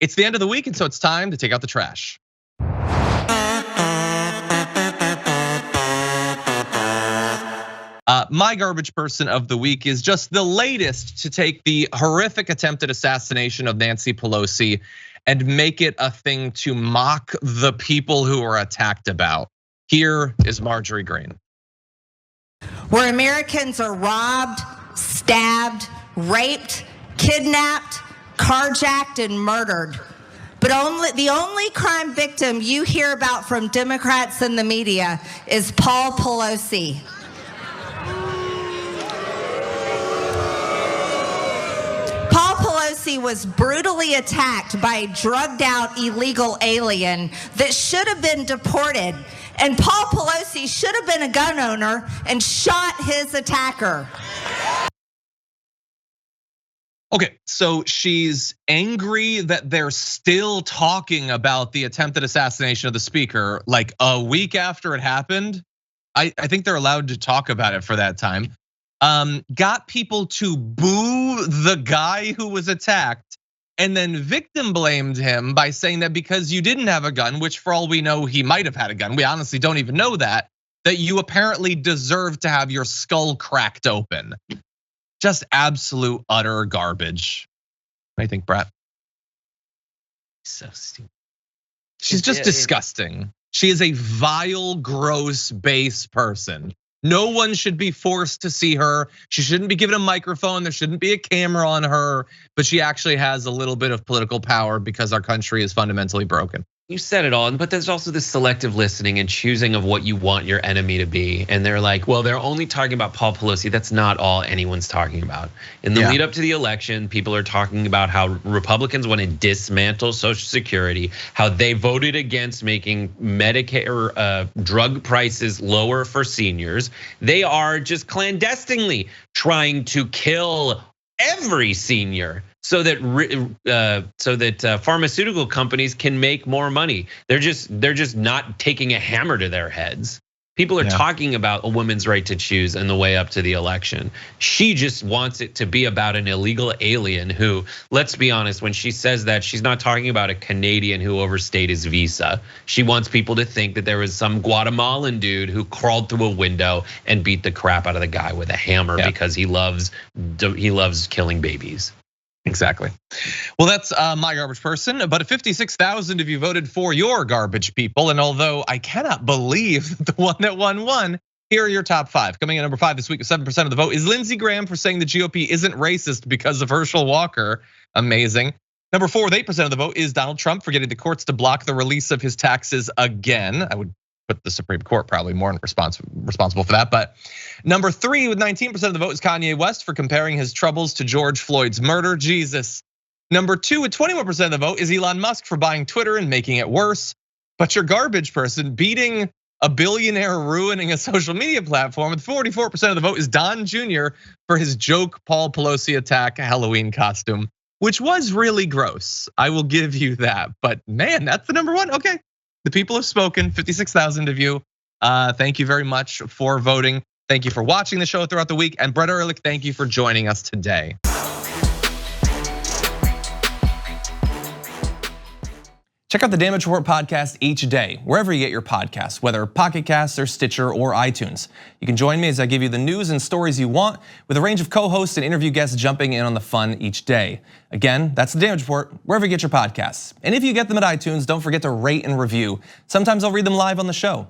It's the end of the week, and so it's time to take out the trash. My garbage person of the week is just the latest to take the horrific attempted assassination of Nancy Pelosi and make it a thing to mock the people who were attacked about. Here is Marjorie Greene. Where Americans are robbed, stabbed, raped, kidnapped, carjacked, and murdered. But the only crime victim you hear about from Democrats and the media is Paul Pelosi. Paul Pelosi was brutally attacked by a drugged out illegal alien that should have been deported. And Paul Pelosi should have been a gun owner and shot his attacker. Okay, so she's angry that they're still talking about the attempted assassination of the speaker like a week after it happened. I think they're allowed to talk about it for that time. Got people to boo the guy who was attacked and then victim blamed him by saying that because you didn't have a gun, which for all we know, he might have had a gun. We honestly don't even know that you apparently deserve to have your skull cracked open. Just absolute utter garbage. What do you think, Brett? So stupid. She's just disgusting. She is a vile, gross, base person. No one should be forced to see her. She shouldn't be given a microphone. There shouldn't be a camera on her, but she actually has a little bit of political power because our country is fundamentally broken. You said it all, but there's also this selective listening and choosing of what you want your enemy to be. And they're like, well, they're only talking about Paul Pelosi. That's not all anyone's talking about. In the lead up to the election, people are talking about how Republicans want to dismantle Social Security, how they voted against making Medicare drug prices lower for seniors. They are just clandestinely trying to kill every senior so that pharmaceutical companies can make more money. They're just not taking a hammer to their heads. People are talking about a woman's right to choose in the way up to the election. She just wants it to be about an illegal alien who, let's be honest, when she says that, she's not talking about a Canadian who overstayed his visa. She wants people to think that there was some Guatemalan dude who crawled through a window and beat the crap out of the guy with a hammer because he loves killing babies. Exactly. Well, that's my garbage person, but 56,000 of you voted for your garbage people. And although I cannot believe the one that won, here are your top 5. Coming in number 5 this week with 7% of the vote is Lindsey Graham for saying the GOP isn't racist because of Herschel Walker. Amazing. Number 4 with 8% of the vote is Donald Trump for getting the courts to block the release of his taxes again. I would put the Supreme Court probably more responsible for that. But number 3 with 19% of the vote is Kanye West for comparing his troubles to George Floyd's murder. Jesus. Number 2 with 21% of the vote is Elon Musk for buying Twitter and making it worse. But your garbage person beating a billionaire ruining a social media platform with 44% of the vote is Don Jr. for his joke Paul Pelosi attack Halloween costume, which was really gross. I will give you that. But man, that's the number 1. Okay. The people have spoken, 56,000 of you. Thank you very much for voting. Thank you for watching the show throughout the week. And Brett Erlich, thank you for joining us today. Check out the Damage Report podcast each day, wherever you get your podcasts, whether Pocket Casts or Stitcher or iTunes. You can join me as I give you the news and stories you want with a range of co-hosts and interview guests jumping in on the fun each day. Again, that's the Damage Report, wherever you get your podcasts. And if you get them at iTunes, don't forget to rate and review. Sometimes I'll read them live on the show.